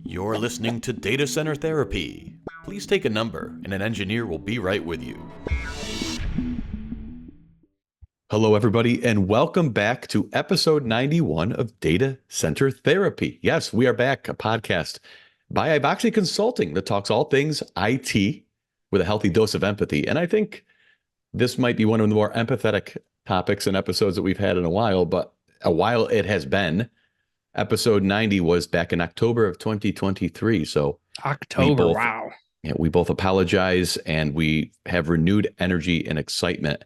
You're listening to Data Center Therapy. Please take a number, and an engineer will be right with you. Hello, everybody, and welcome back to episode 91 of Data Center Therapy. Yes, we are back, a podcast by Iboxy Consulting that talks all things IT with a healthy dose of empathy. And I think this might be one of the more empathetic topics and episodes that we've had in a while, but a while it has been. Episode 90 was back in October of 2023. So October, wow. Yeah, we both apologize, and we have renewed energy and excitement.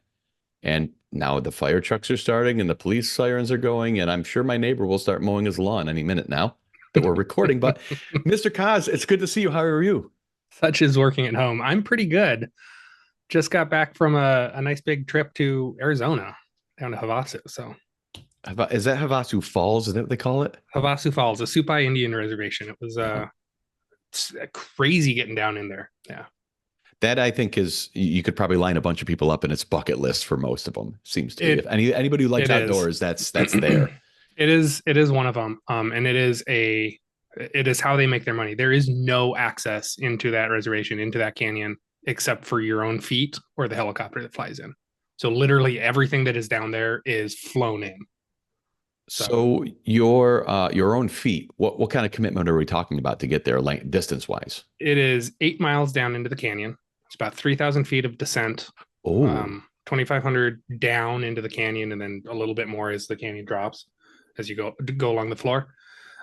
And now the fire trucks are starting and the police sirens are going, and I'm sure my neighbor will start mowing his lawn any minute now that we're recording. But Mr. Coz, it's good to see you. How are you? Such is working at home. I'm pretty good. Just got back from a nice big trip to Arizona, down to Havasu. So Is that Havasupai Falls? Is that what they call it? Havasupai Falls, a Supai Indian reservation. It was crazy getting down in there. Yeah. That, I think, is, you could probably line a bunch of people up in its bucket list for most of them. Seems to be. If anybody who likes outdoors, that's there. It is one of them. And it is how they make their money. There is no access into that reservation, into that canyon, except for your own feet or the helicopter that flies in. So literally everything that is down there is flown in. So your own feet, what kind of commitment are we talking about to get there, distance wise? It is 8 miles down into the canyon. It's about 3,000 feet of descent. 2,500 down into the canyon, and then a little bit more as the canyon drops as you go along the floor.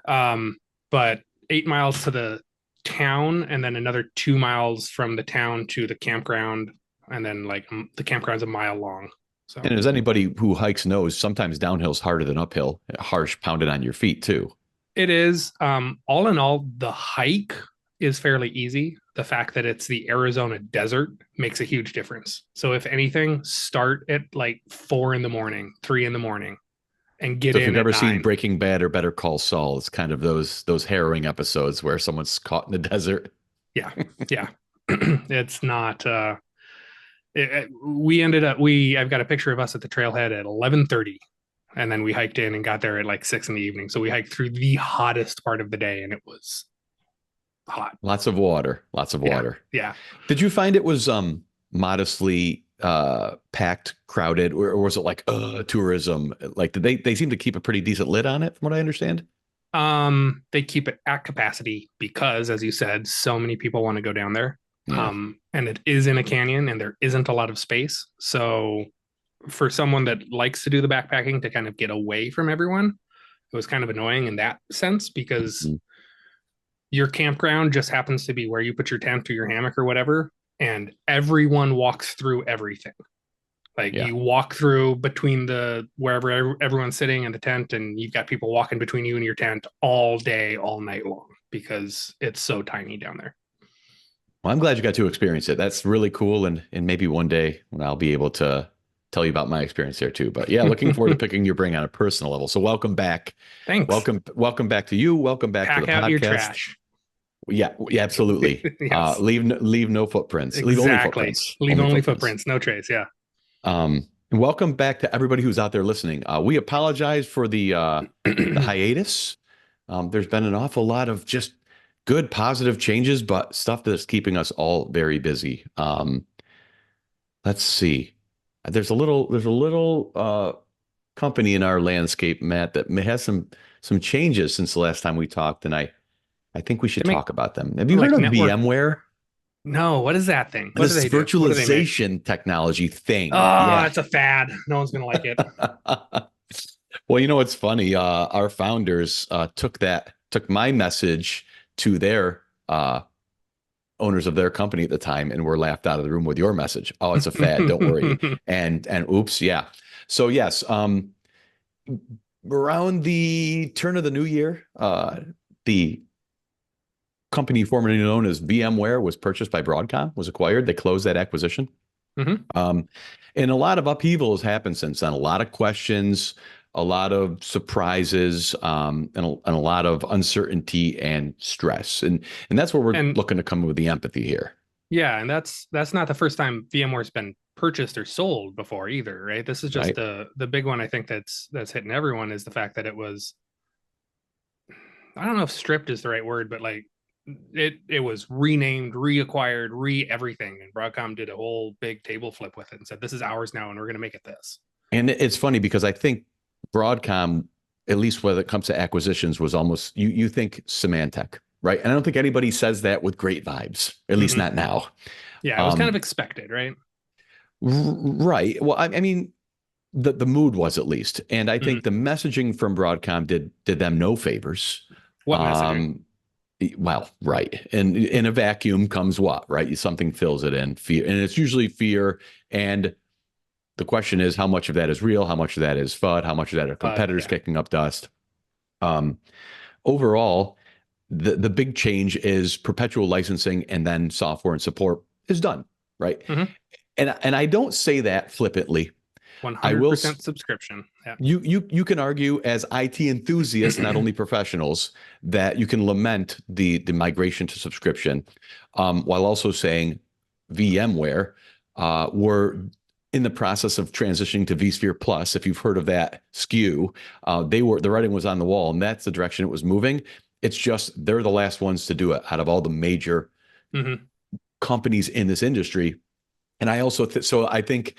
But 8 miles to the town, and then another 2 miles from the town to the campground, and then the campground's a mile long. So. And as anybody who hikes knows, sometimes downhill's harder than uphill, harsh, pounded on your feet too. It is. All in all, the hike is fairly easy. The fact that it's the Arizona desert makes a huge difference. So if anything, start at 4 a.m, 3 a.m, and get in. If you've ever seen Breaking Bad or Better Call Saul, it's kind of those harrowing episodes where someone's caught in the desert. Yeah. It's not. I've got a picture of us at the trailhead at 11:30, and then we hiked in and got there at 6 p.m. So we hiked through the hottest part of the day, and it was hot. Lots of water. Yeah. Did you find it was modestly packed, crowded, or was it tourism? They seem to keep a pretty decent lid on it, from what I understand. They keep it at capacity because, as you said, so many people want to go down there. Yeah. And it is in a canyon, and there isn't a lot of space. So for someone that likes to do the backpacking to kind of get away from everyone, it was kind of annoying in that sense, because your campground just happens to be where you put your tent or your hammock or whatever, and everyone walks through everything. You walk through between wherever everyone's sitting in the tent, and you've got people walking between you and your tent all day, all night long, because it's so tiny down there. Well, I'm glad you got to experience it. That's really cool. And maybe one day when I'll be able to tell you about my experience there too. But yeah, looking forward to picking your brain on a personal level. So welcome back. Thanks. Welcome back to you. Welcome back to the podcast. Your trash. Yeah, absolutely. Yes. Leave no footprints. Exactly. Leave only footprints. Leave only footprints. No trace. Yeah. Welcome back to everybody who's out there listening. We apologize for the hiatus. There's been an awful lot of just good, positive changes, but stuff that's keeping us all very busy. Let's see. There's a little company in our landscape, Matt, that has some changes since the last time we talked, and I think we should talk about them. Have you heard of VMware? No, what is that thing? What this virtualization technology thing. It's a fad. No one's gonna like it. Well, it's funny. Our founders took my message to their owners of their company at the time, and were laughed out of the room with your message. Oh, it's a fad. Don't worry. And oops, yeah. So yes, around the turn of the new year, the company formerly known as VMware was purchased by Broadcom, was acquired. They closed that acquisition. And a lot of upheaval has happened since then. A lot of questions, a lot of surprises, and a lot of uncertainty and stress. And that's where we're looking to come with the empathy here. Yeah. And that's not the first time VMware's been purchased or sold before either, right? This is just the big one. I think that's hitting everyone, is the fact that it was I don't know if stripped is the right word, but like it was renamed, reacquired, everything, and Broadcom did a whole big table flip with it and said, "This is ours now, and we're going to make it this." And it's funny because I think Broadcom, at least when it comes to acquisitions, was almost you think Symantec, right? And I don't think anybody says that with great vibes, at least not now. Yeah, it was kind of expected, right? Right. Well, I mean, the mood was, at least, and I think the messaging from Broadcom did them no favors. What messaging? Well, right. And in a vacuum comes what, right? Something fills it in, fear, and it's usually fear. And the question is, how much of that is real? How much of that is FUD? How much of that are competitors kicking up dust? Overall, the big change is perpetual licensing, and then software and support is done, right? And I don't say that flippantly. 100% subscription. Yeah. You can argue as IT enthusiasts, not only professionals, that you can lament the migration to subscription, while also saying VMware were in the process of transitioning to vSphere Plus. If you've heard of that SKU, the writing was on the wall, and that's the direction it was moving. It's just they're the last ones to do it out of all the major companies in this industry. And I also so I think,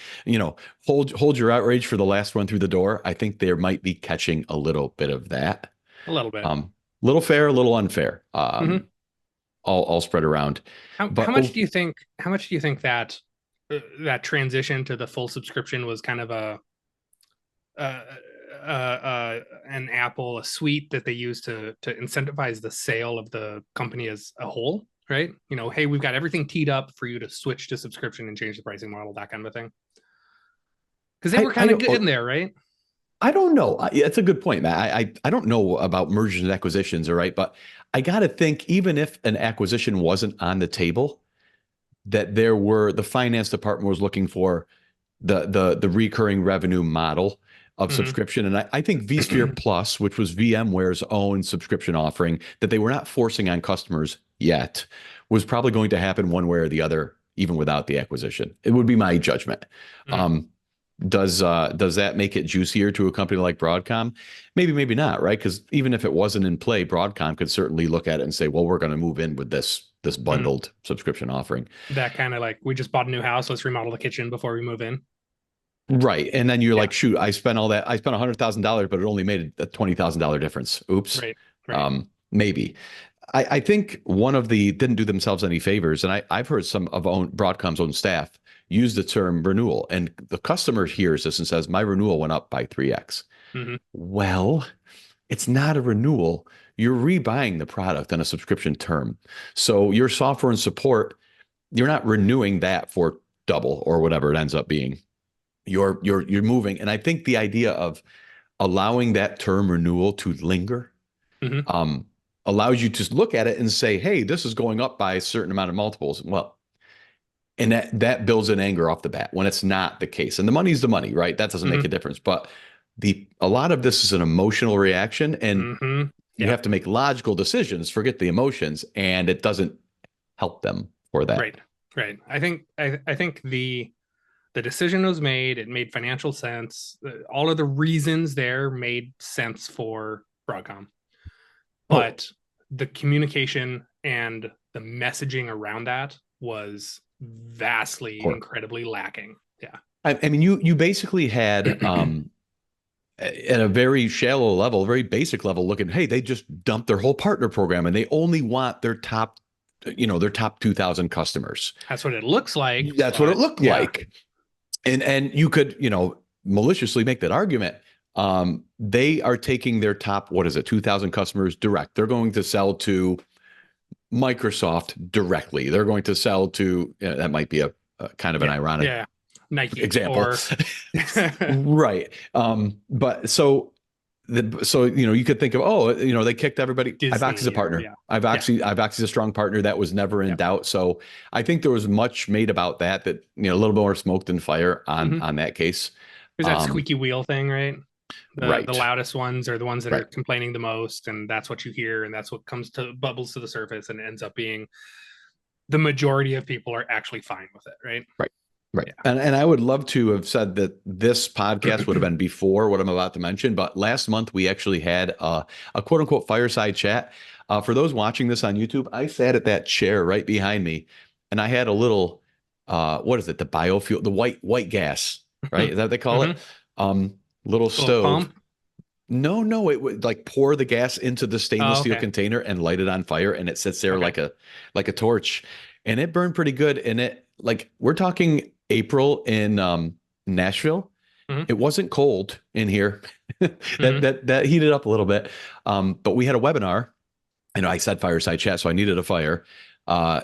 hold your outrage for the last one through the door. I think there might be catching a little bit of that. A little bit. Little fair, a little unfair. All spread around. How much do you think? How much do you think that that transition to the full subscription was kind of an apple, a suite that they use to incentivize the sale of the company as a whole? Right? Hey, we've got everything teed up for you to switch to subscription and change the pricing model, that kind of a thing. Because they were kind of good in there, right? I don't know. It's a good point, Matt. I don't know about mergers and acquisitions, all right? But I got to think, even if an acquisition wasn't on the table, that the finance department was looking for the recurring revenue model of subscription. And I think vSphere Plus, which was VMware's own subscription offering that they were not forcing on customers yet, was probably going to happen one way or the other, even without the acquisition. It would be my judgment. Does that make it juicier to a company like Broadcom? Maybe, maybe not, right? Because even if it wasn't in play, Broadcom could certainly look at it and say, well, we're going to move in with this bundled subscription offering. That kind of like, we just bought a new house, let's remodel the kitchen before we move in. Right. And then you're like, shoot, I spent all that. I spent $100,000, but it only made a $20,000 difference. Oops. Right. Maybe. I think one of the didn't do themselves any favors. And I've heard some of Broadcom's own staff use the term renewal. And the customer hears this and says, my renewal went up by 3x. Well, it's not a renewal. You're rebuying the product on a subscription term. So your software and support, you're not renewing that for double or whatever it ends up being. You're moving. And I think the idea of allowing that term renewal to linger allows you to look at it and say, hey, this is going up by a certain amount of multiples. Well, and that builds an anger off the bat when it's not the case. And the money's the money, right? That doesn't make a difference. But a lot of this is an emotional reaction, and you have to make logical decisions, forget the emotions, and it doesn't help them for that. Right. I think the decision was made. It made financial sense. All of the reasons there made sense for Broadcom. But the communication and the messaging around that was vastly, incredibly lacking. Yeah. I mean, you basically had at a very shallow level, very basic level looking, hey, they just dumped their whole partner program and they only want their top 2,000 customers. That's what it looks like. That's what it looked like. And you could, maliciously make that argument. They are taking their top, 2,000 customers direct. They're going to sell to Microsoft directly. They're going to sell to, that might be a kind of an ironic Nike example. Right. But so you could think of, they kicked everybody. Ivox is a partner. Ivox is a strong partner. That was never in doubt. So I think there was much made about that a little bit more smoke than fire on that case. There's that squeaky wheel thing, right? The loudest ones are the ones that are complaining the most, and that's what you hear, and that's what bubbles to the surface, and it ends up being the majority of people are actually fine with it, right? Right. Right. Yeah. And I would love to have said that this podcast would have been before what I'm about to mention, but last month we actually had a quote unquote fireside chat. For those watching this on YouTube, I sat at that chair right behind me and I had a little, what is it? The biofuel, the white gas, right? Is that what they call it? Mm-hmm. Um, Little Little stove. pump. No, it would like pour the gas into the stainless Oh, steel okay. container and light it on fire, and it sits there Okay. like a torch, and it burned pretty good. And it like we're talking April in Nashville. Mm-hmm. It wasn't cold in here. Mm-hmm. That heated up a little bit. But we had a webinar, and I said fireside chat, so I needed a fire.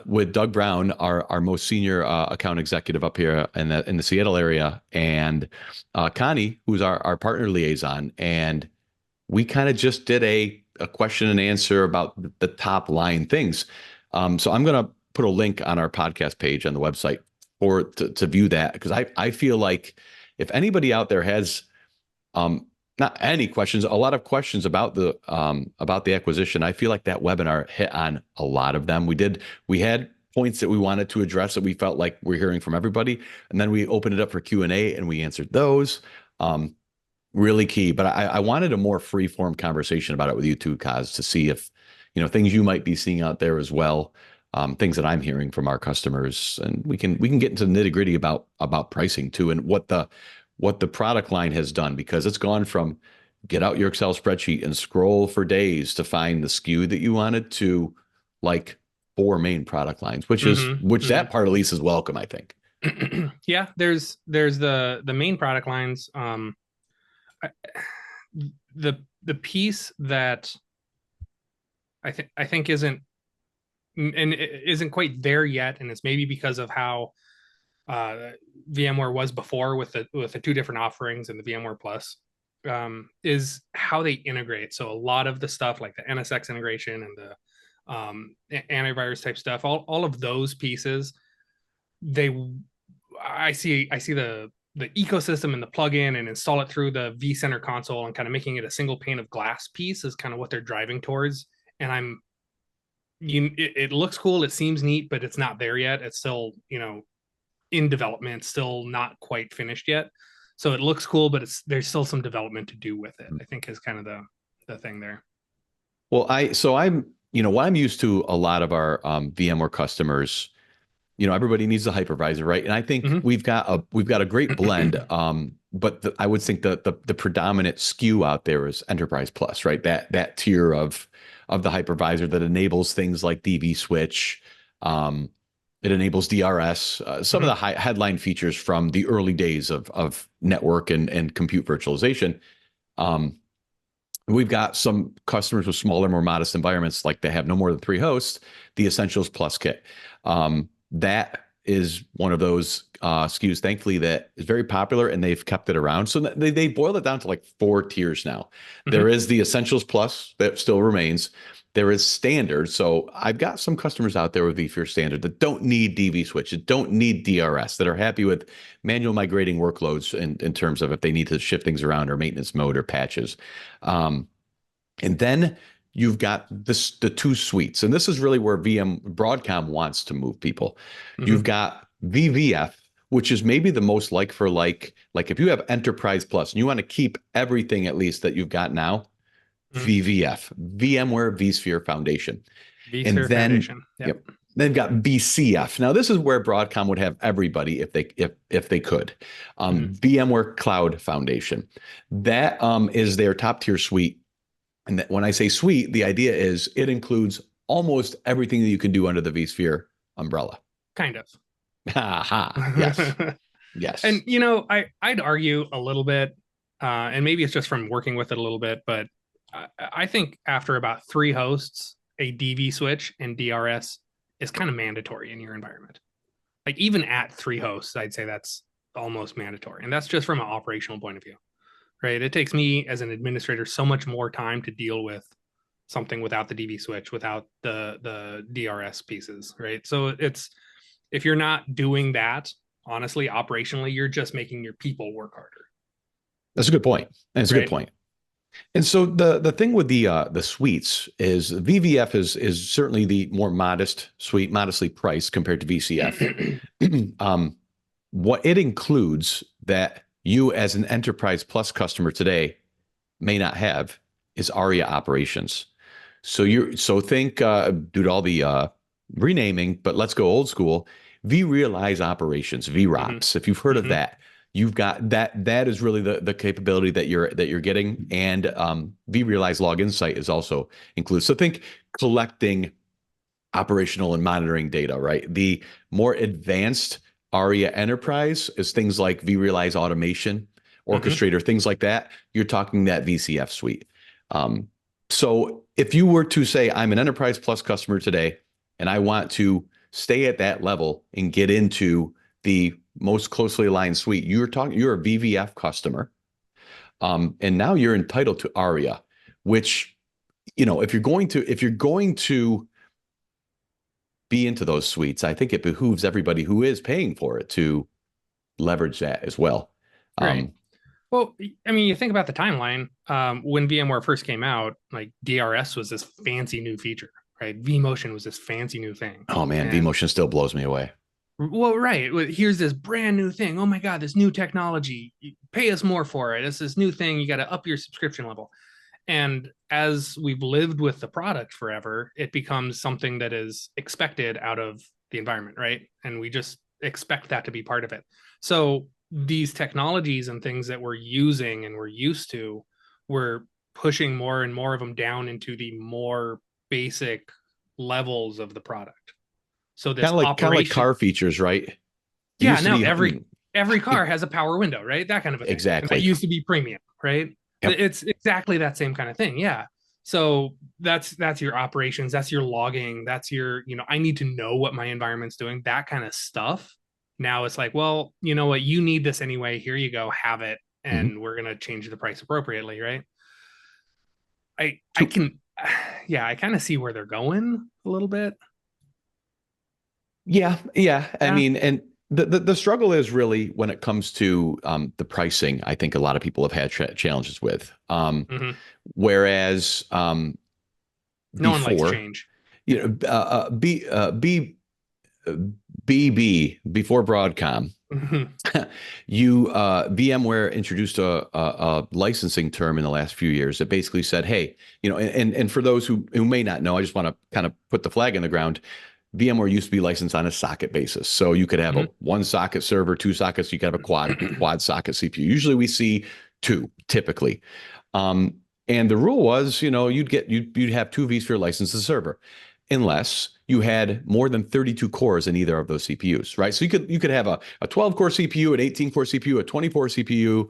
With Doug Brown, our most senior account executive up here in the Seattle area, and Connie, who's our partner liaison, and we kind of just did a question and answer about the top line things. So I'm going to put a link on our podcast page on the website to view that, because I feel like if anybody out there has not any questions, a lot of questions about the acquisition, I feel like that webinar hit on a lot of them. We had points that we wanted to address that we felt like we're hearing from everybody, and then we opened it up for Q&A and we answered those. Really key. But I wanted a more free form conversation about it with you too, Coz, to see if, things you might be seeing out there as well, things that I'm hearing from our customers, and we can get into the nitty gritty about pricing too, and what the product line has done, because it's gone from get out your Excel spreadsheet and scroll for days to find the SKU that you wanted to like 4 main product lines, which Mm-hmm. that part at least is welcome, I think. Yeah, there's the main product lines. The piece that I think isn't quite there yet, and it's maybe because of how VMware was before with the 2 different offerings and the VMware Plus, is how they integrate. So a lot of the stuff like the NSX integration and the antivirus type stuff, all of those pieces, I see the ecosystem and the plugin and install it through the vCenter console and kind of making it a single pane of glass piece is kind of what they're driving towards. And it looks cool, it seems neat, but it's not there yet. It's still, in development, still not quite finished yet. So it looks cool, but there's still some development to do with it, I think, is kind of the thing there. Well, what I'm used to, a lot of our VMware customers, everybody needs a hypervisor, right? And I think Mm-hmm. we've got a great blend. But I would think the predominant SKU out there is Enterprise Plus, right? That tier of the hypervisor that enables things like DV switch. It enables DRS, some of the high headline features from the early days of network and compute virtualization. We've got some customers with smaller, more modest environments, like they have no more than 3 hosts, the Essentials Plus kit. That is one of those SKUs, thankfully, that is very popular, and they've kept it around. So they boiled it down to like 4 tiers now. Mm-hmm. There is the Essentials Plus that still remains. There is Standard. So I've got some customers out there with vSphere Standard that don't need DV switch, that don't need DRS, that are happy with manual migrating workloads in terms of if they need to shift things around or maintenance mode or patches. And then you've got the 2 suites, and this is really where Broadcom wants to move people. Mm-hmm. You've got VVF, which is maybe the most like for like if you have Enterprise Plus and you want to keep everything at least that you've got now, VVF, VMware vSphere Foundation. vSphere Foundation. Yep. They've got VCF. Now, this is where Broadcom would have everybody if they could. VMware Cloud Foundation. That is their top tier suite. And when I say suite, the idea is it includes almost everything that you can do under the vSphere umbrella. Kind of. Yes. Yes. And, I'd argue a little bit, and maybe it's just from working with it a little bit, but I think after about 3 hosts, a DV switch and DRS is kind of mandatory in your environment. Like even at 3 hosts, I'd say that's almost mandatory. And that's just from an operational point of view, right? It takes me as an administrator so much more time to deal with something without the DV switch, without the DRS pieces, right? So if you're not doing that, honestly, operationally, you're just making your people work harder. That's a good point. That's a good point. And so the thing with the suites is VVF is certainly the more modest suite, modestly priced compared to VCF. what it includes that you as an Enterprise Plus customer today may not have is ARIA operations. So think due to all the renaming, but let's go old school. vRealize operations, VROPs. If you've heard of that, you've got that. That is really the capability that you're getting, and vRealize Log Insight is also included. So think collecting operational and monitoring data, right? The more advanced ARIA Enterprise is things like vRealize Automation, Orchestrator, things like that. You're talking that VCF suite. So if you were to say, I'm an Enterprise Plus customer today, and I want to stay at that level and get into the most closely aligned suite, you're a VVF customer. And now you're entitled to ARIA, which, if you're going to be into those suites, I think it behooves everybody who is paying for it to leverage that as well. Right. Well, I mean, you think about the timeline. When VMware first came out, like DRS was this fancy new feature, right? vMotion was this fancy new thing. Oh man, vMotion still blows me away. Well, right. Here's this brand new thing. Oh my God, this new technology. Pay us more for it. It's this new thing. You got to up your subscription level. And as we've lived with the product forever, it becomes something that is expected out of the environment, right? And we just expect that to be part of it. So these technologies and things that we're using and we're used to, we're pushing more and more of them down into the more basic levels of the product. So this kind of like car features, right? Yeah, now every car has a power window, right? That kind of a thing. Exactly. It used to be premium, right? Yep. It's exactly that same kind of thing. Yeah. So that's your operations, that's your logging, that's your, I need to know what my environment's doing, that kind of stuff. Now it's like, well, you know what, you need this anyway. Here you go, have it, and we're gonna change the price appropriately, right? I kind of see where they're going a little bit. Yeah. I mean, and the struggle is really when it comes to the pricing. I think a lot of people have had challenges with. Whereas no one likes change. BB before Broadcom, VMware introduced a licensing term in the last few years that basically said, hey, and for those who may not know, I just want to kind of put the flag in the ground. VMware used to be licensed on a socket basis. So you could have a one socket server, two sockets, you could have a quad socket CPU. Usually we see two typically. And the rule was, you'd have two vSphere licenses server unless you had more than 32 cores in either of those CPUs, right? So you could have a 12 core CPU, an 18 core CPU, a 24 CPU,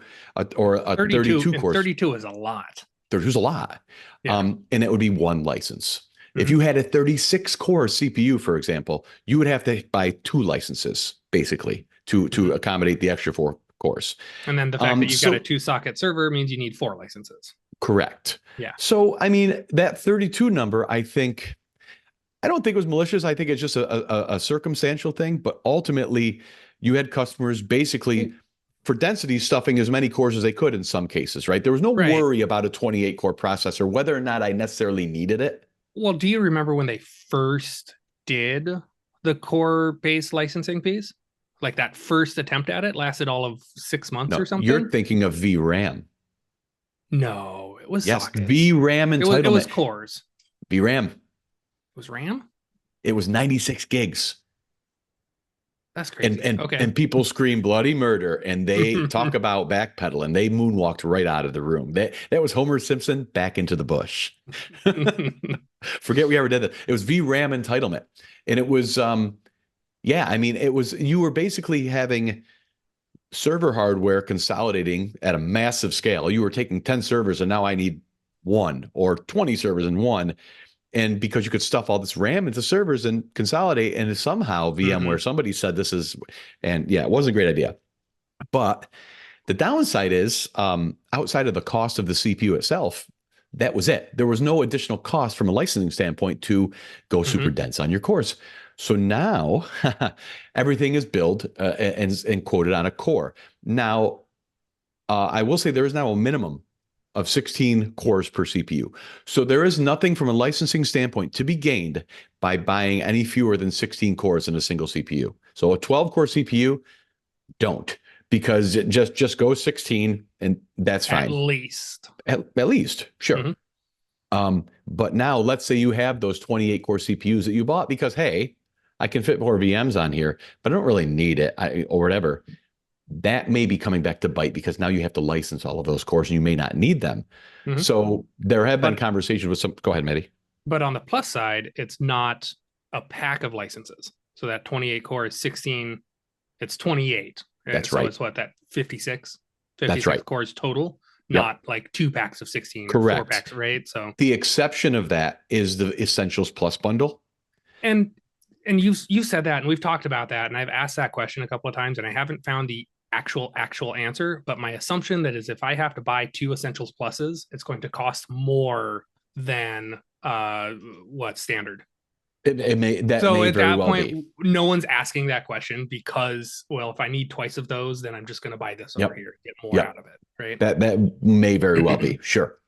or a 32 core. 32 is a lot. 32 is a lot. Yeah. And it would be one license. If you had a 36 core CPU, for example, you would have to buy two licenses basically to accommodate the extra 4 cores. And then the fact that you've got a 2-socket server means you need 4 licenses. Correct. Yeah. So, I mean, that 32 number, I don't think it was malicious. I think it's just a circumstantial thing. But ultimately, you had customers basically for density stuffing as many cores as they could in some cases, right? There was no worry about a 28 core processor, whether or not I necessarily needed it. Well, do you remember when they first did the core-based licensing piece? Like that first attempt at it lasted all of 6 months or something? You're thinking of VRAM. No, it was sockets. VRAM entitlement. It was cores. VRAM. It was RAM? It was 96 gigs. That's crazy. And people scream bloody murder, and they talk about backpedaling. They moonwalked right out of the room. That was Homer Simpson back into the bush. Forget we ever did that. It was VRAM entitlement. And it was, you were basically having server hardware consolidating at a massive scale. You were taking 10 servers and now I need 1, or 20 servers in 1. And because you could stuff all this RAM into servers and consolidate, and somehow VMware, somebody said this is, and it wasn't a great idea. But the downside is, outside of the cost of the CPU itself, that was it. There was no additional cost from a licensing standpoint to go super dense on your cores. So now everything is billed and quoted on a core. Now, I will say there is now a minimum of 16 cores per CPU. So there is nothing from a licensing standpoint to be gained by buying any fewer than 16 cores in a single CPU. So a 12-core CPU, don't, because it just go 16 and that's fine. At least. At least, sure. Mm-hmm. But now let's say you have those 28 core CPUs that you bought because, hey, I can fit more VMs on here, but I don't really need it or whatever. That may be coming back to bite because now you have to license all of those cores and you may not need them. Mm-hmm. So there have been conversations with some. Go ahead, Maddie. But on the plus side, it's not a pack of licenses. So that 28 core is 16. It's 28. Right? That's right. So it's what, that 56? 56 That's right. cores total, not like 2 packs of 16 Correct. or 4 packs, right? So the exception of that is the Essentials Plus bundle. And you said that, and we've talked about that, and I've asked that question a couple of times, and I haven't found the actual answer. But my assumption that is if I have to buy 2 Essentials Pluses, it's going to cost more than what standard. It may that so may at very that well point, be. no one's asking that question because, well, if I need twice of those, then I'm just going to buy this over here, get more out of it, right? That may very well be, sure.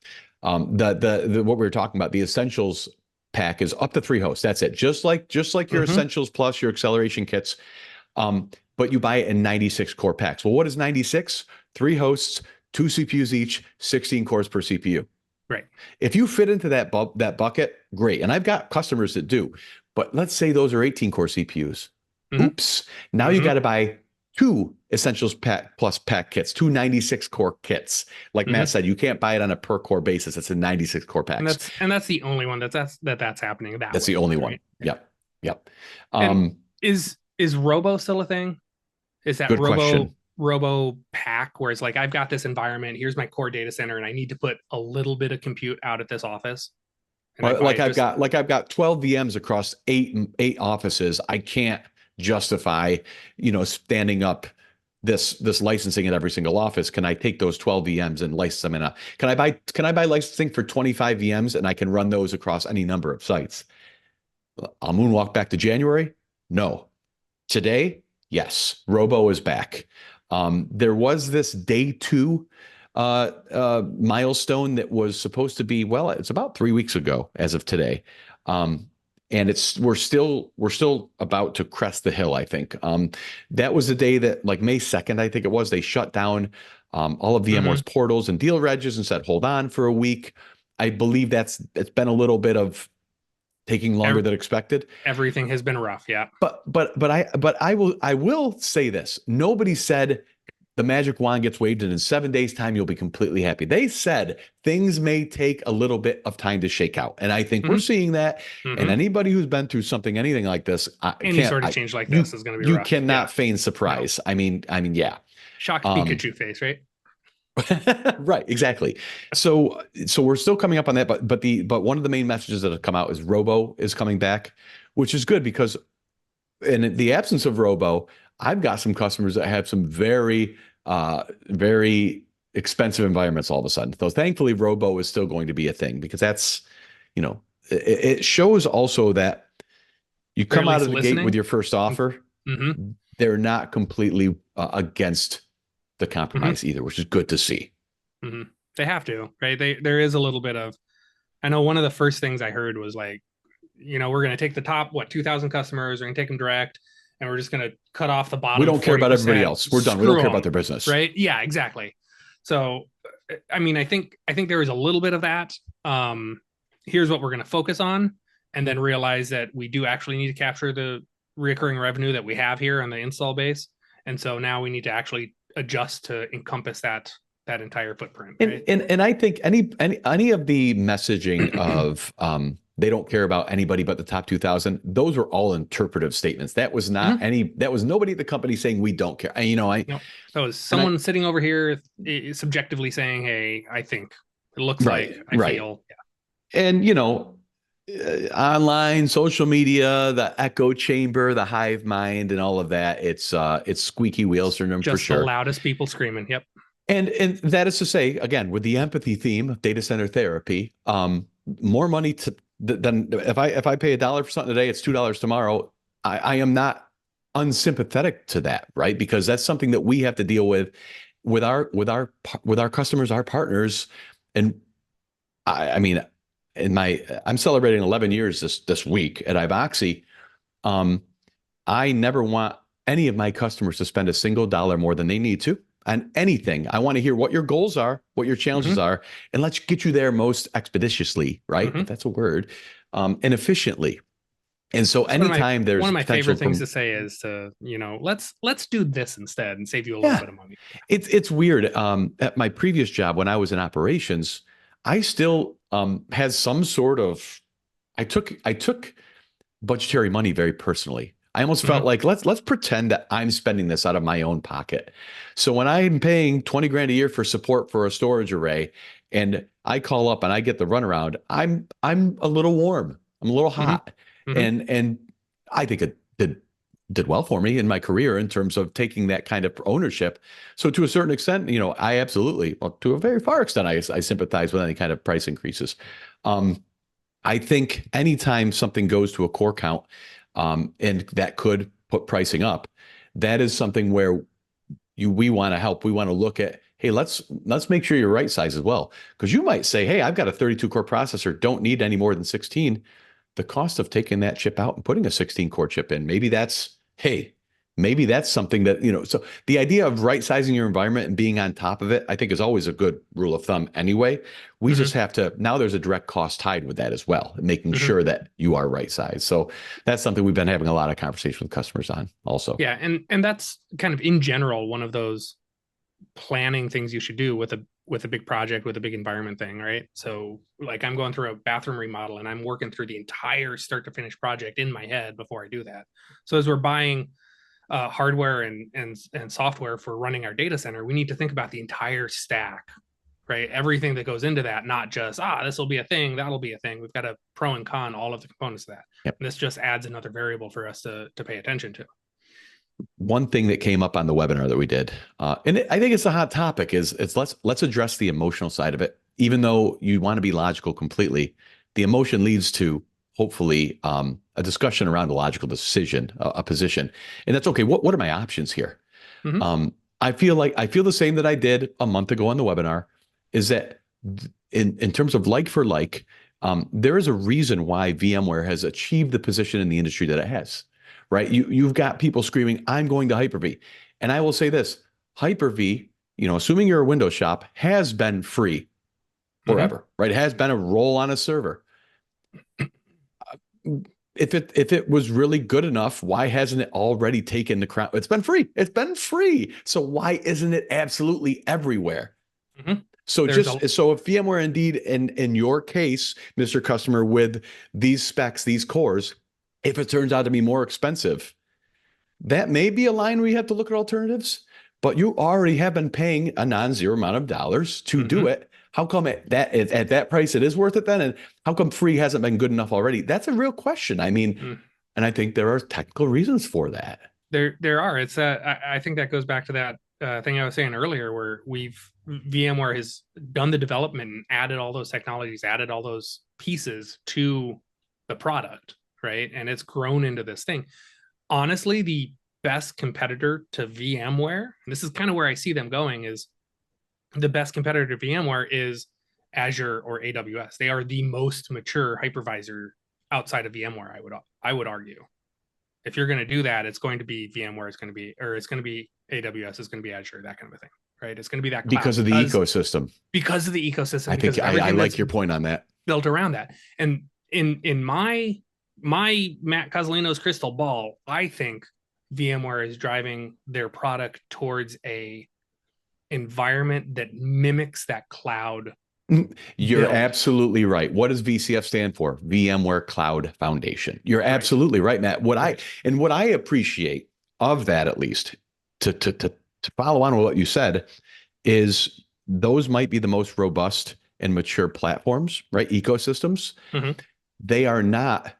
The what we were talking about, the Essentials pack is up to 3 hosts. That's it. Just like your Essentials Plus, your acceleration kits. But you buy it in 96 core packs. Well, what is 96? 3 hosts, 2 CPUs each, 16 cores per CPU. Right. If you fit into that bucket, great. And I've got customers that do. But let's say those are 18 core CPUs. Oops. Now you got to buy 2 Essentials Plus pack kits, 2 96 core kits. Like Matt said, you can't buy it on a per core basis. It's a 96 core packs. And that's the only one that's happening. That's the only one. Yep. Is Robo still a thing? Is that Good question. Robo pack where it's like, I've got this environment, here's my core data center, and I need to put a little bit of compute out at this office? I've got 12 VMs across eight offices. I can't justify, standing up this licensing in every single office. Can I take those 12 VMs and license them in can I buy licensing for 25 VMs and I can run those across any number of sites? I'll moonwalk back to January. No. Today, yes, Robo is back. There was this day 2 milestone that was supposed to be, well, it's about 3 weeks ago as of today. And we're still about to crest the hill, I think. That was the day that, like May 2nd, I think it was, they shut down all of VMware's portals and deal regs and said, hold on for a week. I believe it's been a little bit of taking longer than expected. Everything has been rough, yeah. But I will say this. Nobody said the magic wand gets waved and in 7 days' time you'll be completely happy. They said things may take a little bit of time to shake out. And I think we're seeing that. And anybody who's been through anything like this, any sort of change like this is going to be rough. You cannot feign surprise. No. I mean, yeah. Shocked Pikachu face, right? Right, exactly. So we're still coming up on that, but one of the main messages that have come out is Robo is coming back, which is good because in the absence of Robo, I've got some customers that have some very expensive environments all of a sudden. So thankfully, Robo is still going to be a thing because that's, it shows also that you come out of the gate with your first offer. They're not completely against the compromise either, which is good to see. They have to, right? There is a little bit of, I know one of the first things I heard was like, we're going to take the top, 2,000 customers, we're going to take them direct, and we're just going to cut off the bottom. We don't care about everybody else. We're done. We don't care about their business. Right. Yeah, exactly. So, I mean, I think there is a little bit of that. Here's what we're going to focus on, and then realize that we do actually need to capture the recurring revenue that we have here on the install base. And so now we need to actually adjust to encompass that entire footprint. Right? And I think any of the messaging of they don't care about anybody but the top 2,000. Those were all interpretive statements. That was not that was nobody at the company saying we don't care. No, that was someone sitting over here subjectively saying, hey, I think it looks like I feel. Yeah. And, online, social media, the echo chamber, the hive mind, and all of that. It's squeaky wheel syndrome for sure. Just the loudest people screaming. Yep. And that is to say, again, with the empathy theme of data center therapy, more money than if I pay $1 for something today, it's $2 tomorrow. I am not unsympathetic to that, right? Because that's something that we have to deal with our customers, our partners, and I mean. I'm celebrating 11 years this week at Iboxy. I never want any of my customers to spend a single dollar more than they need to on anything. I want to hear what your goals are, what your challenges are, and let's get you there most expeditiously, right? If that's a word, and efficiently. And so That's anytime there's one of my potential favorite things to say is to, let's do this instead and save you a little bit of money. It's weird. At my previous job, when I was in operations, I still had some sort of, I took budgetary money very personally. I almost felt like let's pretend that I'm spending this out of my own pocket. So when I'm paying 20 grand a year for support for a storage array, and I call up and I get the runaround, I'm a little warm. I'm a little hot. And I think it did well for me in my career in terms of taking that kind of ownership. So to a certain extent, I absolutely, well, to a very far extent, I sympathize with any kind of price increases. I think anytime something goes to a core count, and that could put pricing up, that is something where we want to help. We want to look at, hey, let's make sure you're right size as well. Because you might say, hey, I've got a 32 core processor, don't need any more than 16. The cost of taking that chip out and putting a 16 core chip in, maybe that's something that, so the idea of right sizing your environment and being on top of it, I think is always a good rule of thumb anyway. We just have to, now there's a direct cost tied with that as well, making sure that you are right size. So that's something we've been having a lot of conversation with customers on also. Yeah. And that's kind of in general, one of those planning things you should do with a big project, with a big environment thing, right? So like I'm going through a bathroom remodel and I'm working through the entire start to finish project in my head before I do that. So as we're buying hardware and software for running our data center, we need to think about the entire stack, right? Everything that goes into that, not just, this will be a thing, that'll be a thing. We've got a pro and con, all of the components of that. Yep. And this just adds another variable for us to pay attention to. One thing that came up on the webinar that we did, and I think it's a hot topic, is let's address the emotional side of it. Even though you want to be logical completely, the emotion leads to hopefully a discussion around a logical decision, a position, and that's okay. What are my options here? I feel the same that I did a month ago on the webinar, is that in terms of like for like, there is a reason why VMware has achieved the position in the industry that it has. Right? You've got people screaming, I'm going to Hyper-V. And I will say this, Hyper-V, assuming you're a Windows shop, has been free forever, right? It has been a roll on a server. If it was really good enough, why hasn't it already taken the crown? It's been free. It's been free. So why isn't it absolutely everywhere? So if VMware indeed, in your case, Mr. Customer, with these specs, these cores, if it turns out to be more expensive, that may be a line where you have to look at alternatives, but you already have been paying a non-zero amount of dollars to do it. How come at that price it is worth it then? And how come free hasn't been good enough already? That's a real question. I mean, and I think there are technical reasons for that. There are. It's I think that goes back to that thing I was saying earlier, where VMware has done the development and added all those technologies, added all those pieces to the product. Right. And it's grown into this thing. Honestly, the best competitor to VMware, and this is kind of where I see them going, is the best competitor to VMware is Azure or AWS. They are the most mature hypervisor outside of VMware, I would argue. If you're going to do that, it's going to be VMware, it's going to be AWS, it's going to be Azure, that kind of a thing. Right. It's going to be that cloud because of the ecosystem. Because of the ecosystem. I think I like your point on that. Built around that. And in my Matt Cozzolino's crystal ball, I think VMware is driving their product towards a environment that mimics that cloud. You're build. Absolutely right. What does VCF stand for? VMware Cloud Foundation. You're absolutely right, Matt. What I appreciate of that, at least to follow on with what you said, is those might be the most robust and mature platforms, right? Ecosystems. They are not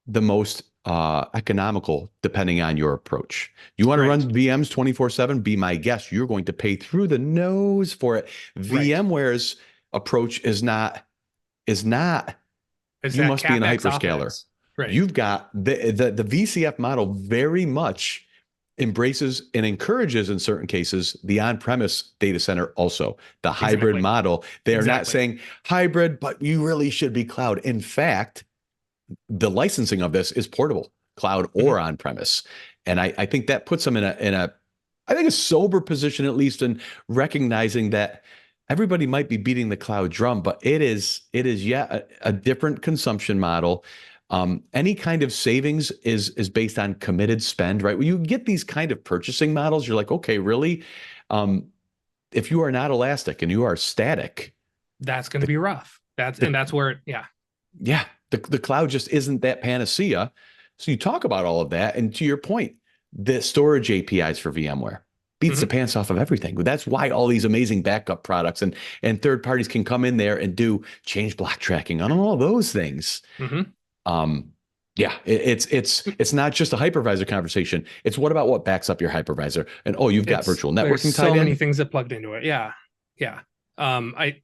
the most economical, depending on your approach. You want to run VMs 24/7? Be my guest. You're going to pay through the nose for it. VMware's approach is not. You must be in a hyperscaler. Right. You've got the VCF model very much embraces and encourages, in certain cases, the on-premise data center also, the hybrid model. They are not saying hybrid, but you really should be cloud. In fact, the licensing of this is portable. cloud Mhm. or on premise. And I think that puts them I think a sober position, at least in recognizing that everybody might be beating the cloud drum, but it is yet a different consumption model. Any kind of savings is based on committed spend, right? When you get these kind of purchasing models, you're like, okay, really? Um, if you are not elastic and you are static, That's going to the, be rough. the That's where, yeah. yeah, the cloud just isn't that panacea. So you talk about all of that, and to your point, the storage APIs for VMware beats the Hmm. pants off of everything. That's why all these amazing backup products and third parties can come in there and do change block tracking on all those things. Hmm. Um, yeah, it's not just a hypervisor conversation. It's what about what backs up your hypervisor? And oh, you've got virtual There's networking so tied many in. things that plugged into it. Yeah. Yeah. I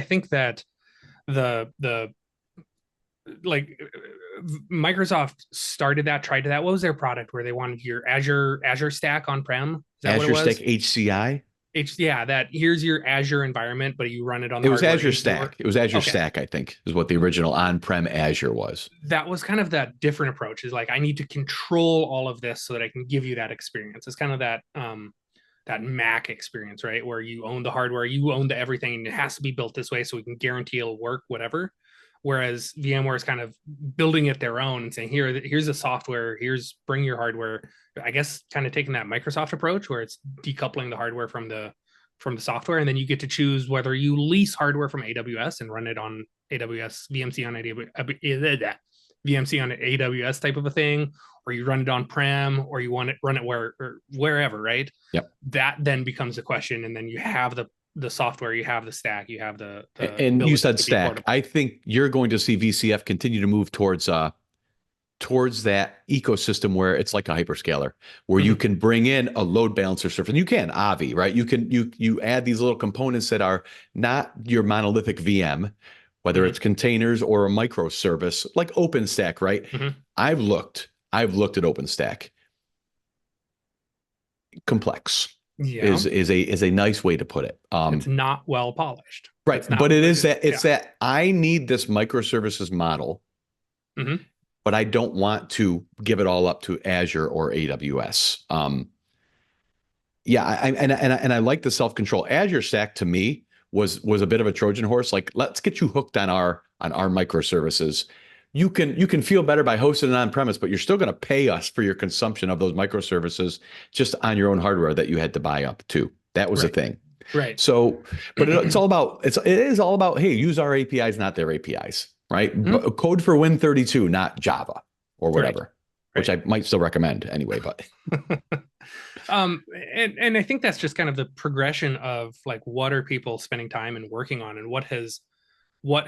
think that the like Microsoft started that, tried to that. What was their product where they wanted your Azure stack on prem? Is that what it Azure Stack was? HCI. Yeah, that here's your Azure environment, but you run it on the It was hardware Azure in your. Stack. It was Azure Okay, Stack, I think, is what the original on-prem Azure was. that was kind of that different approach. Is like I need to control all of this so that I can give you that experience. It's kind of that Mac experience, right? Where you own the hardware, you own the everything, and it has to be built this way so we can guarantee it'll work, whatever. Whereas VMware is kind of building it their own and saying, here's the software, bring your hardware. I guess kind of taking that Microsoft approach where it's decoupling the hardware from the software, and then you get to choose whether you lease hardware from AWS and run it on AWS VMC on AWS, VMC on AWS type of a thing, or you run it on prem, or you want it run it wherever, right? Yep. That then becomes a question, and then you have the software, you have the stack, you have the And you ability said to be Stack. portable. I think you're going to see VCF continue to move towards that ecosystem where it's like a hyperscaler, where you Mhm. can bring in a load balancer service. And you can Avi, right? You add these little components that are not your monolithic VM, whether Mhm. it's containers or a microservice, like OpenStack, right? Mhm. I've looked at OpenStack. Complex Yeah, is a nice way to put it. it's not well polished. Right. It's But not. it is that it's Yeah. that I need this microservices model, Mhm. but I don't want to give it all up to Azure or AWS. Yeah, and I like the self-control. Azure Stack to me was a bit of a Trojan horse. Like, let's get you hooked on our microservices. You can feel better by hosting it on premise, but you're still going to pay us for your consumption of those microservices just on your own hardware that you had to buy up too. That was a Right. thing. Right. So, but it's all about it is all about, hey, use our APIs, not their APIs, right? Mhm. Code for Win32, not Java or Right. whatever, which Right. I might still recommend anyway. But um and I think that's just kind of the progression of like what are people spending time and working on, and what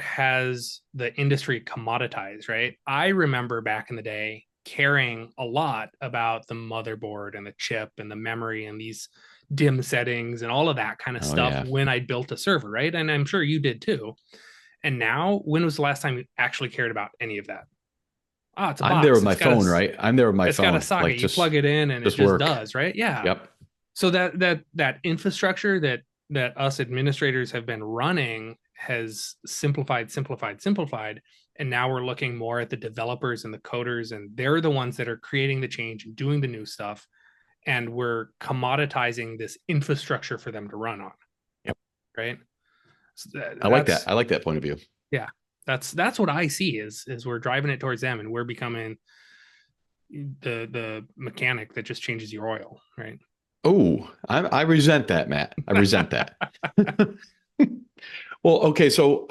has the industry commoditized, right? I remember back in the day caring a lot about the motherboard and the chip and the memory and these dim settings and all of that kind of oh stuff yeah, when I built a server, right? And I'm sure you did too. And now, when was the last time you actually cared about any of that? Oh, it's a I'm there with box. my phone, right? I'm there with my It's got a phone, socket. like You plug it in and it just just work. does, right? Yeah. Yep. So that infrastructure that us administrators have been running has simplified, and now we're looking more at the developers and the coders, and they're the ones that are creating the change and doing the new stuff, and we're commoditizing this infrastructure for them to run on, Yep. right? So I like that. that's I like that point of view. yeah, that's what I see is we're driving it towards them, and we're becoming the mechanic that just changes your oil, right? Oh, I resent that, Matt. I resent that. Well, okay, so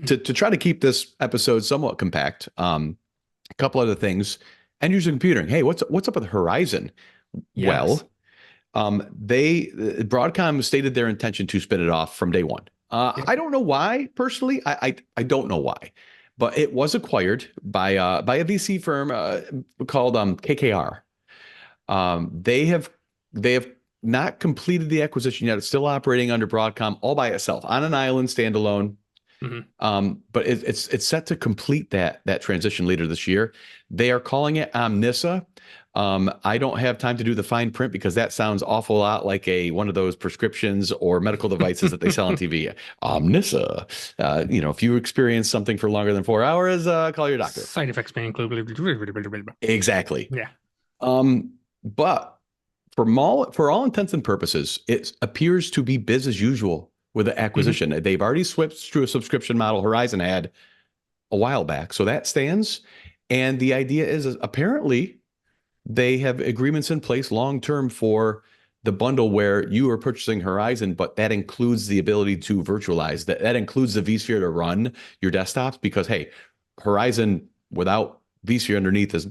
to try to keep this episode somewhat compact, a couple other things. End user computing. Hey, what's up with Horizon? Yes. Well, they Broadcom stated their intention to spin it off from day one. Yep. I don't know why personally. I don't know why, but it was acquired by a VC firm called KKR. They have not completed the acquisition yet. It's still operating under Broadcom all by itself on an island, standalone. But it's set to complete that transition later this year. They are calling it Omnissa. I don't have time to do the fine print because that sounds awful lot like one of those prescriptions or medical devices that they sell on TV. Omnissa. If you experience something for longer than 4 hours, call your doctor. Side effects may include. Exactly. Yeah. But for all intents and purposes, it appears to be biz as usual with the acquisition. They've already switched to a subscription model. Horizon had a while back, so that stands. And the idea is apparently they have agreements in place long-term for the bundle where you are purchasing Horizon, but that includes the ability to virtualize. That includes the vSphere to run your desktops because, hey, Horizon without vSphere underneath is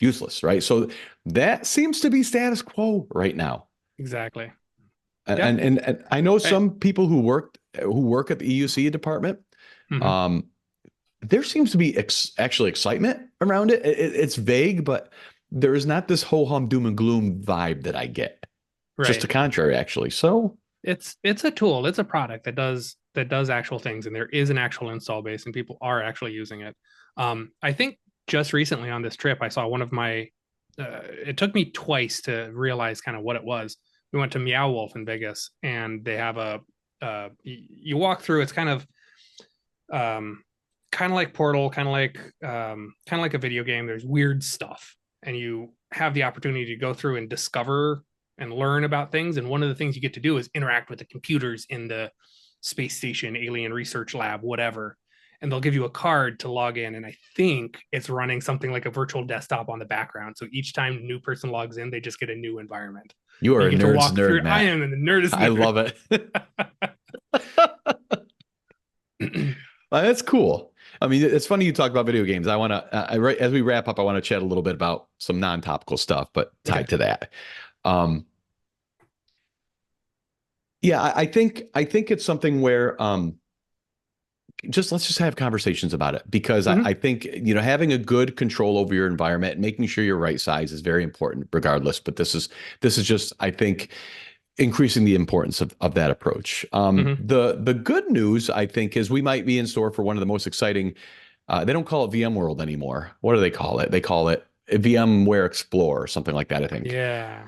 useless, right? So that seems to be status quo right now. Exactly. And I know some people who work at the EUC department. There seems to be actually excitement around it. It's vague, but there is not this ho hum doom and gloom vibe that I get. Right. Just the contrary, actually. So it's a tool. It's a product that does actual things, and there is an actual install base, and people are actually using it. I think just recently on this trip, I saw one of my. It took me twice to realize kind of what it was. We went to Meow Wolf in Vegas, and they have you walk through. It's kind of like Portal, kind of like a video game. There's weird stuff, and you have the opportunity to go through and discover and learn about things. And one of the things you get to do is interact with the computers in the space station, alien research lab, whatever. And they'll give you a card to log in. And I think it's running something like a virtual desktop on the background. So each time a new person logs in, they just get a new environment. You are a nerd's nerd, Matt. I am a nerd's nerd. I love it. That's cool. I mean, it's funny you talk about video games. I want to, as we wrap up, I want to chat a little bit about some non-topical stuff, but tied to that. I think it's something where let's just have conversations about it because I think having a good control over your environment, making sure you're right size is very important, regardless. But this is just, I think, increasing the importance of that approach. The good news, I think, is we might be in store for one of the most exciting. They don't call it VMworld anymore. What do they call it? They call it VMware Explore or something like that, I think. Yeah.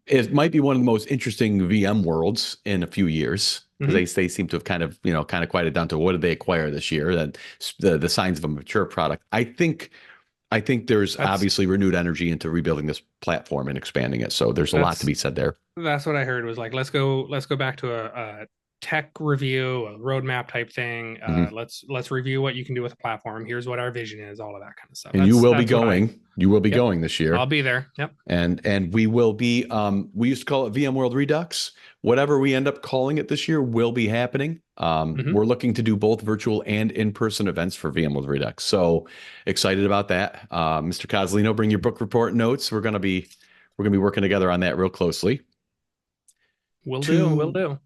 It might be one of the most interesting VM worlds in a few years. They seem to have kind of quieted down to what did they acquire this year? That the signs of a mature product. I think there's obviously renewed energy into rebuilding this platform and expanding it. So there's a lot to be said there. That's what I heard was like, let's go back to a tech review, a roadmap type thing. Let's review what you can do with the platform. Here's what our vision is, all of that kind of stuff. And you will be going. You will be going this year. I'll be there. Yep. And we will be. We used to call it VMworld Redux. Whatever we end up calling it this year will be happening. We're looking to do both virtual and in-person events for VMworld Redux. So excited about that. Mr. Cozzolino, bring your book report notes. We're gonna be working together on that real closely. Will do.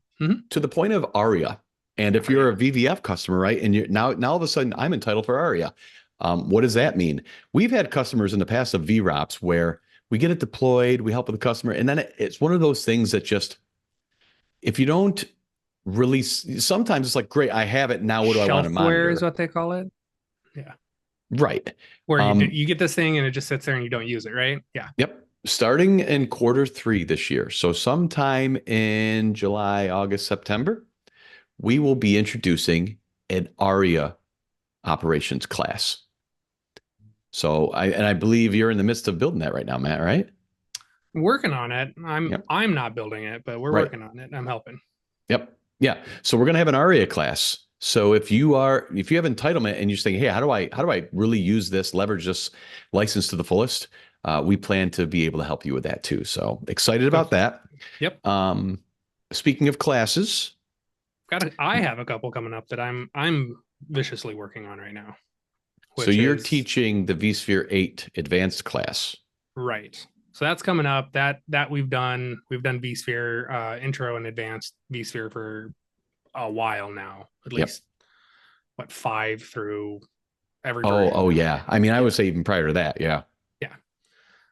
To the point of ARIA. And if you're a VVF customer, right, and you're now all of a sudden I'm entitled for ARIA. What does that mean? We've had customers in the past of VROPs where we get it deployed, we help with the customer, and then it's one of those things that just, if you don't release, sometimes it's like, great, I have it, now what do I want to monitor? Shelfware is what they call it. Yeah. Right. Where you get this thing and it just sits there and you don't use it, right? Yeah. Yep. Starting in Q3 this year. So sometime in July, August, September, we will be introducing an ARIA operations class. So I believe you're in the midst of building that right now, Matt, right? Working on it. I'm not building it, but we're working on it. I'm helping. Yep. Yeah. So we're going to have an ARIA class. So if you have entitlement and you're saying, hey, how do I really use this, leverage this license to the fullest? We plan to be able to help you with that too. So excited about that. Yep. Speaking of classes, I have a couple coming up that I'm viciously working on right now. So you're teaching the vSphere 8 advanced class. Right. So that's coming up. That we've done vSphere intro and advanced vSphere for a while now, at least 5 through every version. Oh yeah. I mean, I would say even prior to that. Yeah. Yeah.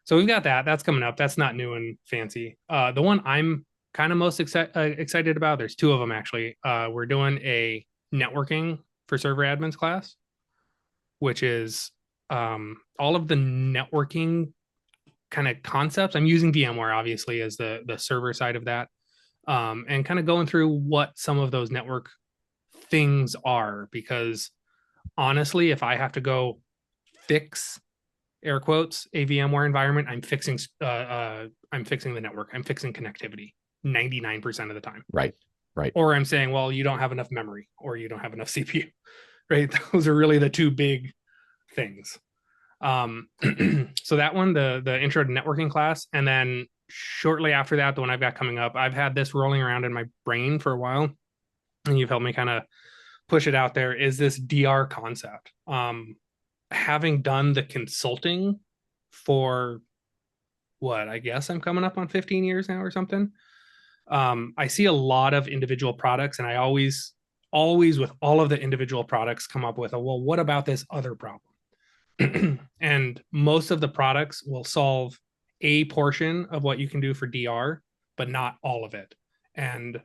So we've got that's coming up. That's not new and fancy. The one I'm kind of most excited about, there's 2 of them actually. We're doing a networking for server admins class, which is all of the networking kind of concepts. I'm using VMware obviously as the server side of that, and kind of going through what some of those network things are, because honestly, if I have to go fix, air quotes, a VMware environment, I'm fixing the network. I'm fixing connectivity 99% of the time. Right. Or I'm saying, well, you don't have enough memory or you don't have enough CPU. Right. Those are really the two big things. So that one, the intro to networking class, and then shortly after that, the one I've got coming up, I've had this rolling around in my brain for a while, and you've helped me kind of push it out there, is this DR concept. Having done the consulting for what, I guess I'm coming up on 15 years now or something. I see a lot of individual products, and I always with all of the individual products come up with well, what about this other problem? And most of the products will solve a portion of what you can do for DR, but not all of it. And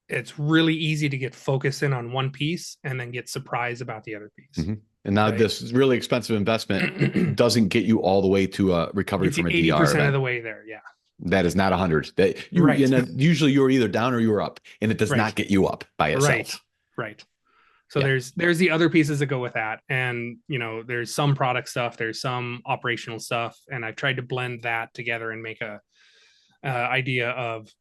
it's really easy to get focused in on one piece and then get surprised about the other piece. Mm-hmm. And now this really expensive investment doesn't get you all the way to a recovery from a 80% of the way there. Yeah. That is not 100. That you, right. Usually you're either down or you're up, and it does not get you up by itself. Right. So there's the other pieces that go with that. And, there's some product stuff, there's some operational stuff. And I've tried to blend that together and make a idea of,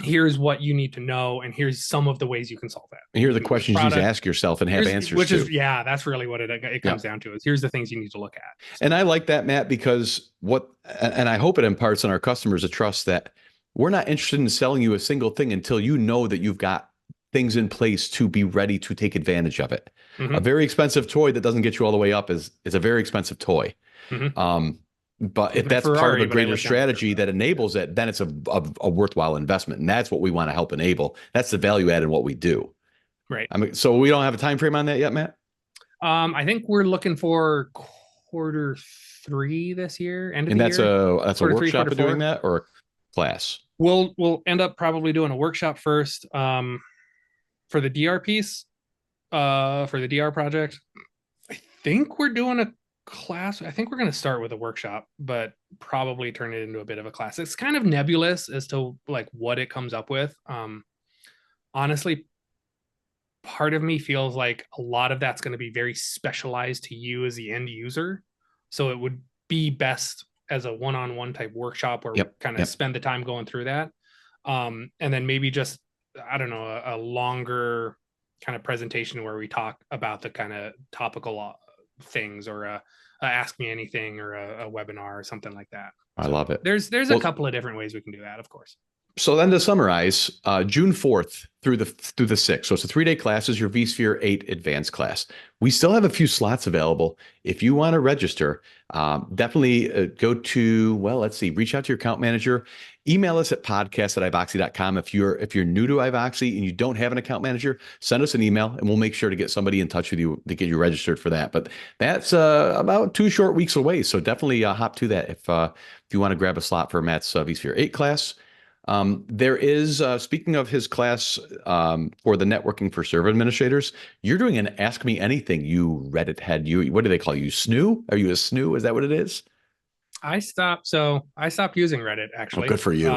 here's what you need to know, and here's some of the ways you can solve that. And here are the questions you need to ask yourself and have answers which to. That's really what it comes down to, is here's the things you need to look at. So. And I like that, Matt, because and I hope it imparts on our customers a trust that we're not interested in selling you a single thing until you know that you've got things in place to be ready to take advantage of it. Mm-hmm. A very expensive toy that doesn't get you all the way up is a very expensive toy. Mm-hmm. But if that's part of a greater strategy that enables it, then it's a worthwhile investment. And that's what we want to help enable. That's the value add in what we do. Right. So we don't have a time frame on that yet, Matt? I think we're looking for Q3 this year. And that's a workshop of doing that, or a class? We'll end up probably doing a workshop first. For the DR piece, for the DR project, I think we're doing a class. I think we're going to start with a workshop, but probably turn it into a bit of a class. It's kind of nebulous as to what it comes up with. Honestly, part of me feels like a lot of that's going to be very specialized to you as the end user. So it would be best as a one-on-one type workshop where we kind of spend the time going through that. And then maybe just, I don't know, a longer kind of presentation where we talk about the kind of topical things, or a ask me anything, or a webinar or something like that. I love it. There's a couple of different ways we can do that, of course. So then to summarize, June 4th through the 6th. So it's a 3-day class, is your vSphere 8 advanced class. We still have a few slots available. If you want to register, definitely go to, reach out to your account manager. Email us at podcast@ivoxy.com. If you're new to Ivoxy and you don't have an account manager, send us an email and we'll make sure to get somebody in touch with you to get you registered for that. But that's about 2 short weeks away. So definitely hop to that if you want to grab a slot for Matt's vSphere 8 class. There is, speaking of his class for the networking for server administrators, you're doing an Ask Me Anything, you Reddit head. What do they call you? SNU? Are you a SNU? Is that what it is? I stopped using Reddit, actually. Oh, good for you.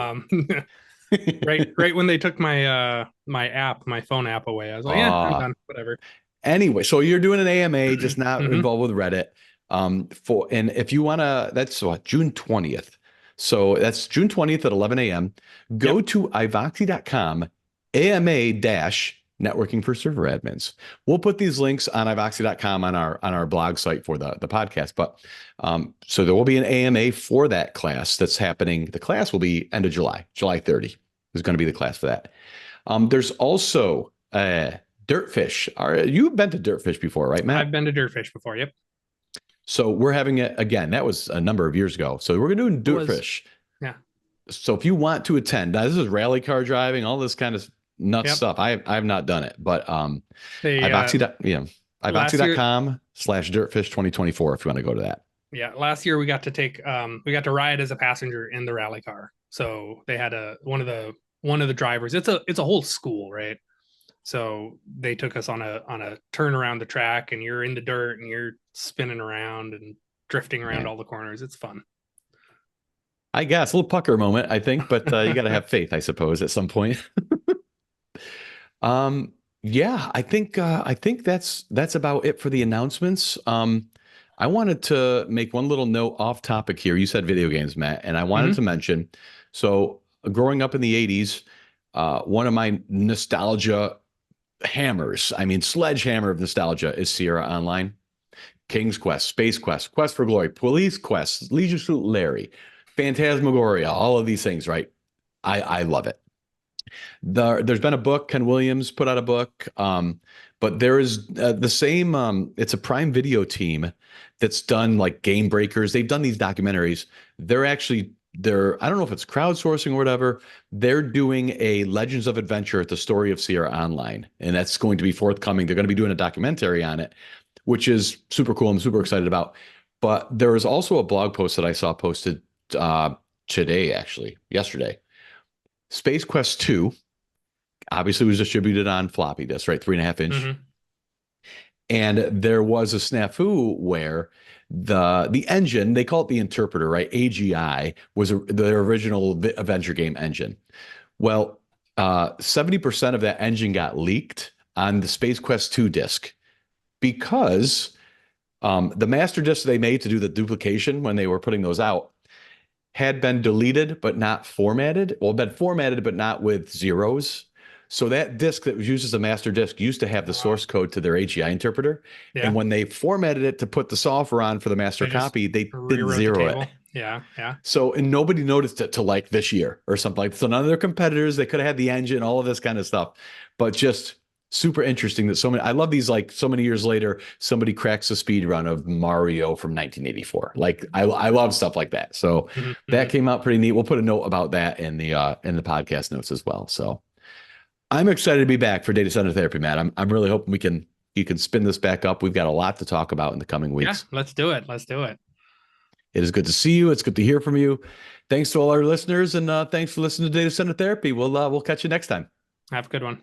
Right when they took my my phone app away, I was like, I'm done, whatever. Anyway, so you're doing an AMA, just not involved with Reddit. And if you want to, that's June 20th. So that's June 20th at 11 a.m. Go to ivoxy.com, AMA-networking for server admins. We'll put these links on ivoxy.com on our blog site for the podcast. But so there will be an AMA for that class that's happening. The class will be end of July 30 is going to be the class for that. There's also Dirtfish. You've been to Dirtfish before, right, Matt? I've been to Dirtfish before. Yep. So we're having it again. That was a number of years ago. So we're going to do Dirtfish. Yeah. So if you want to attend, now this is rally car driving, all this kind of nuts stuff. I've not done it, but ivoxy.com/Dirtfish 2024 if you want to go to that. Yeah. Last year we got to ride as a passenger in the rally car. So they had one of the drivers. It's a whole school, right? So they took us on a turn around the track, and you're in the dirt and you're spinning around and drifting around all the corners. It's fun. I guess a little pucker moment, I think, but you got to have faith, I suppose, at some point. Yeah, I think that's about it for the announcements. I wanted to make one little note off topic here. You said video games, Matt, and I wanted to mention. So, growing up in the '80s, one of my nostalgia hammers, I mean, sledgehammer of nostalgia, is Sierra Online, King's Quest, Space Quest, Quest for Glory, Police Quest, Leisure Suit Larry, Phantasmagoria, all of these things, right? I love it. There's been a book. Ken Williams put out a book, but there is the same. It's a Prime Video team that's done like Game Breakers. They've done these documentaries. They're I don't know if it's crowdsourcing or whatever. They're doing a Legends of Adventure at the story of Sierra Online, and that's going to be forthcoming. They're going to be doing a documentary on it, which is super cool. I'm super excited about. But there was also a blog post that I saw posted today, actually, yesterday. Space Quest 2 obviously was distributed on floppy disk, right? 3.5-inch. And there was a snafu where the engine, they call it the interpreter, right? AGI was their original adventure game engine. Well, 70% of that engine got leaked on the Space Quest 2 disc because the master disc they made to do the duplication when they were putting those out had been deleted but not formatted. Well, been formatted but not with zeros. So that disk that was used as a master disk used to have the source code to their AGI interpreter. Yeah. And when they formatted it to put the software on for the master copy, they didn't zero it. Yeah. So, and nobody noticed it till like this year or something like that. So none of their competitors, they could have had the engine, all of this kind of stuff. But just super interesting that I love these, like so many years later, somebody cracks a speed run of Mario from 1984. Like I love stuff like that. So that came out pretty neat. We'll put a note about that in the podcast notes as well. So I'm excited to be back for Data Center Therapy, Matt. I'm really hoping you can spin this back up. We've got a lot to talk about in the coming weeks. Yeah, let's do it. It is good to see you. It's good to hear from you. Thanks to all our listeners, and thanks for listening to Data Center Therapy. We'll catch you next time. Have a good one.